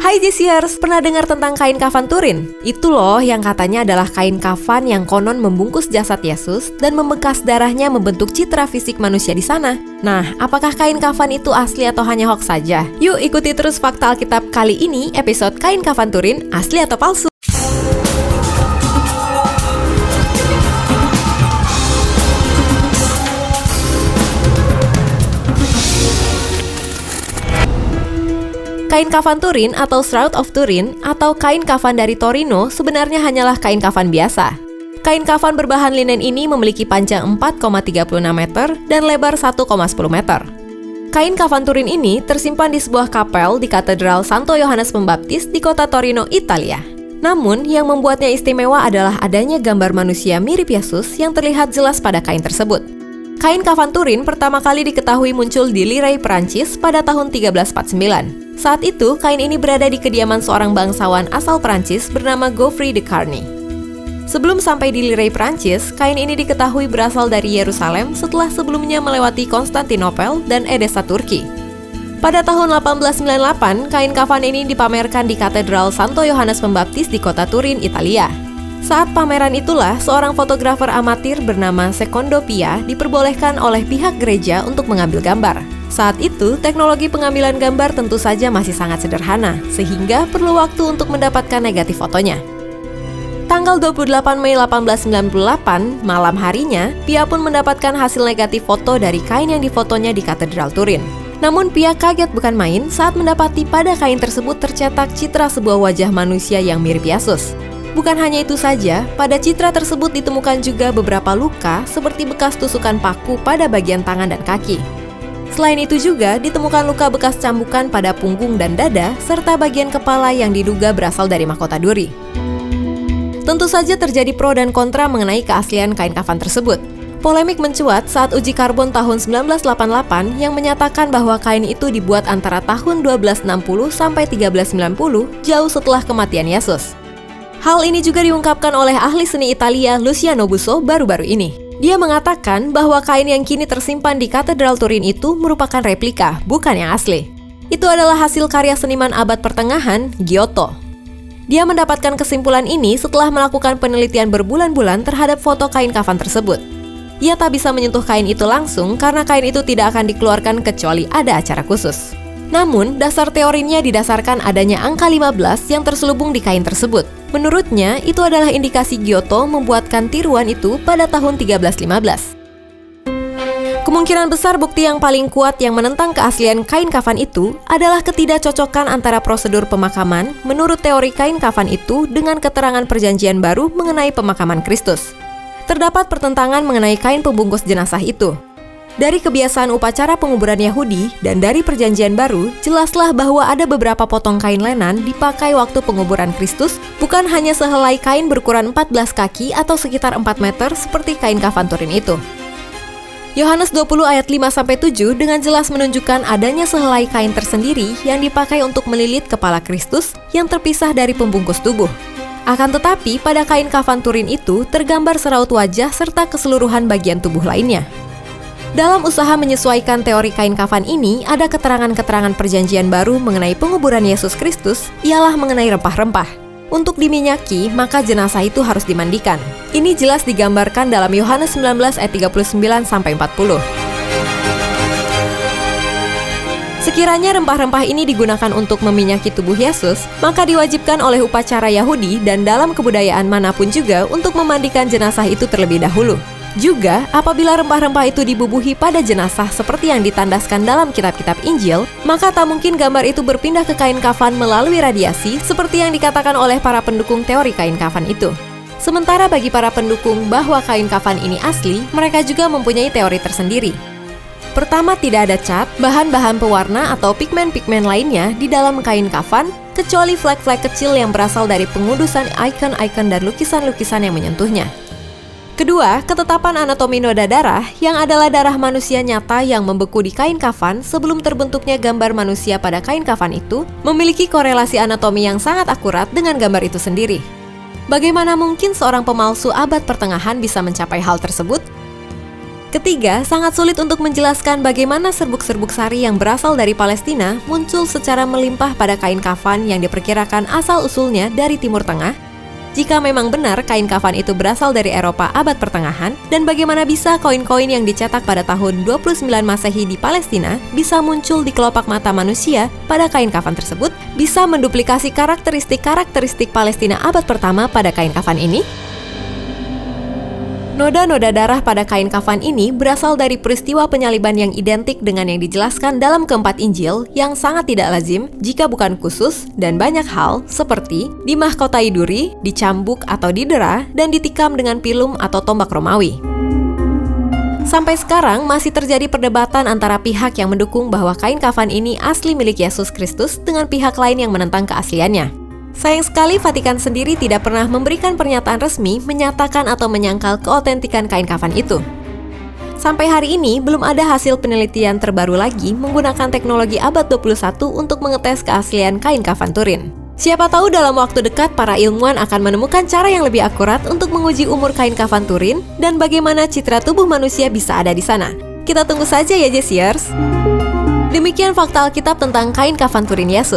Hai Jesiers, pernah dengar tentang kain kafan Turin? Itu loh yang katanya adalah kain kafan yang konon membungkus jasad Yesus dan membekas darahnya membentuk citra fisik manusia di sana. Nah, apakah kain kafan itu asli atau hanya hoax saja? Yuk ikuti terus Fakta Alkitab kali ini, episode kain kafan Turin, asli atau palsu? Kain kafan Turin atau Shroud of Turin atau kain kafan dari Torino sebenarnya hanyalah kain kafan biasa. Kain kafan berbahan linen ini memiliki panjang 4,36 meter dan lebar 1,10 meter. Kain kafan Turin ini tersimpan di sebuah kapel di Katedral Santo Yohanes Pembaptis di kota Torino, Italia. Namun, yang membuatnya istimewa adalah adanya gambar manusia mirip Yesus yang terlihat jelas pada kain tersebut. Kain kafan Turin pertama kali diketahui muncul di Lirey, Perancis pada tahun 1349. Saat itu, kain ini berada di kediaman seorang bangsawan asal Prancis bernama Geoffrey de Carny. Sebelum sampai di Lirey, Prancis, kain ini diketahui berasal dari Yerusalem setelah sebelumnya melewati Konstantinopel dan Edessa, Turki. Pada tahun 1898, kain kafan ini dipamerkan di Katedral Santo Yohanes Pembaptis di kota Turin, Italia. Saat pameran itulah, seorang fotografer amatir bernama Secondo Pia diperbolehkan oleh pihak gereja untuk mengambil gambar. Saat itu, teknologi pengambilan gambar tentu saja masih sangat sederhana, sehingga perlu waktu untuk mendapatkan negatif fotonya. Tanggal 28 Mei 1898, malam harinya, Pia pun mendapatkan hasil negatif foto dari kain yang difotonya di Katedral Turin. Namun Pia kaget bukan main saat mendapati pada kain tersebut tercetak citra sebuah wajah manusia yang mirip Yesus. Bukan hanya itu saja, pada citra tersebut ditemukan juga beberapa luka seperti bekas tusukan paku pada bagian tangan dan kaki. Selain itu juga ditemukan luka bekas cambukan pada punggung dan dada, serta bagian kepala yang diduga berasal dari mahkota duri. Tentu saja terjadi pro dan kontra mengenai keaslian kain kafan tersebut. Polemik mencuat saat uji karbon tahun 1988 yang menyatakan bahwa kain itu dibuat antara tahun 1260 sampai 1390, jauh setelah kematian Yesus. Hal ini juga diungkapkan oleh ahli seni Italia Luciano Busso baru-baru ini. Dia mengatakan bahwa kain yang kini tersimpan di Katedral Turin itu merupakan replika, bukan yang asli. Itu adalah hasil karya seniman abad pertengahan, Giotto. Dia mendapatkan kesimpulan ini setelah melakukan penelitian berbulan-bulan terhadap foto kain kafan tersebut. Ia tak bisa menyentuh kain itu langsung karena kain itu tidak akan dikeluarkan kecuali ada acara khusus. Namun, dasar teorinya didasarkan adanya angka 15 yang terselubung di kain tersebut. Menurutnya, itu adalah indikasi Giotto membuatkan tiruan itu pada tahun 1315. Kemungkinan besar bukti yang paling kuat yang menentang keaslian kain kafan itu adalah ketidakcocokan antara prosedur pemakaman menurut teori kain kafan itu dengan keterangan Perjanjian Baru mengenai pemakaman Kristus. Terdapat pertentangan mengenai kain pembungkus jenazah itu. Dari kebiasaan upacara penguburan Yahudi dan dari Perjanjian Baru, jelaslah bahwa ada beberapa potong kain lenan dipakai waktu penguburan Kristus, bukan hanya sehelai kain berukuran 14 kaki atau sekitar 4 meter seperti kain kafan Turin itu. Yohanes 20 ayat 5-7 dengan jelas menunjukkan adanya sehelai kain tersendiri yang dipakai untuk melilit kepala Kristus yang terpisah dari pembungkus tubuh. Akan tetapi, pada kain kafan Turin itu tergambar seraut wajah serta keseluruhan bagian tubuh lainnya. Dalam usaha menyesuaikan teori kain kafan ini, ada keterangan-keterangan Perjanjian Baru mengenai penguburan Yesus Kristus, ialah mengenai rempah-rempah. Untuk diminyaki, maka jenazah itu harus dimandikan. Ini jelas digambarkan dalam Yohanes 19 ayat 39-40. Sekiranya rempah-rempah ini digunakan untuk meminyaki tubuh Yesus, maka diwajibkan oleh upacara Yahudi dan dalam kebudayaan manapun juga untuk memandikan jenazah itu terlebih dahulu. Juga, apabila rempah-rempah itu dibubuhi pada jenazah seperti yang ditandaskan dalam kitab-kitab Injil, maka tak mungkin gambar itu berpindah ke kain kafan melalui radiasi seperti yang dikatakan oleh para pendukung teori kain kafan itu. Sementara bagi para pendukung bahwa kain kafan ini asli, mereka juga mempunyai teori tersendiri. Pertama, tidak ada cat, bahan-bahan pewarna atau pigmen-pigmen lainnya di dalam kain kafan, kecuali flek-flek kecil yang berasal dari pengudusan ikon-ikon dan lukisan-lukisan yang menyentuhnya. Kedua, ketetapan anatomi noda darah yang adalah darah manusia nyata yang membeku di kain kafan sebelum terbentuknya gambar manusia pada kain kafan itu memiliki korelasi anatomi yang sangat akurat dengan gambar itu sendiri. Bagaimana mungkin seorang pemalsu abad pertengahan bisa mencapai hal tersebut? Ketiga, sangat sulit untuk menjelaskan bagaimana serbuk-serbuk sari yang berasal dari Palestina muncul secara melimpah pada kain kafan yang diperkirakan asal-usulnya dari Timur Tengah. Jika memang benar kain kafan itu berasal dari Eropa abad pertengahan, dan bagaimana bisa koin-koin yang dicetak pada tahun 29 Masehi di Palestina bisa muncul di kelopak mata manusia pada kain kafan tersebut, bisa menduplikasi karakteristik Palestina abad pertama pada kain kafan ini? Noda-noda darah pada kain kafan ini berasal dari peristiwa penyaliban yang identik dengan yang dijelaskan dalam keempat Injil yang sangat tidak lazim jika bukan khusus dan banyak hal seperti dimahkotai duri, dicambuk atau didera, dan ditikam dengan pilum atau tombak Romawi. Sampai sekarang masih terjadi perdebatan antara pihak yang mendukung bahwa kain kafan ini asli milik Yesus Kristus dengan pihak lain yang menentang keasliannya. Sayang sekali Vatikan sendiri tidak pernah memberikan pernyataan resmi menyatakan atau menyangkal keotentikan kain kafan itu. Sampai hari ini belum ada hasil penelitian terbaru lagi menggunakan teknologi abad 21 untuk mengetes keaslian kain kafan Turin. Siapa tahu dalam waktu dekat para ilmuwan akan menemukan cara yang lebih akurat untuk menguji umur kain kafan Turin dan bagaimana citra tubuh manusia bisa ada di sana. Kita tunggu saja ya Jesiers. Demikian fakta Alkitab tentang kain kafan Turin Yesus.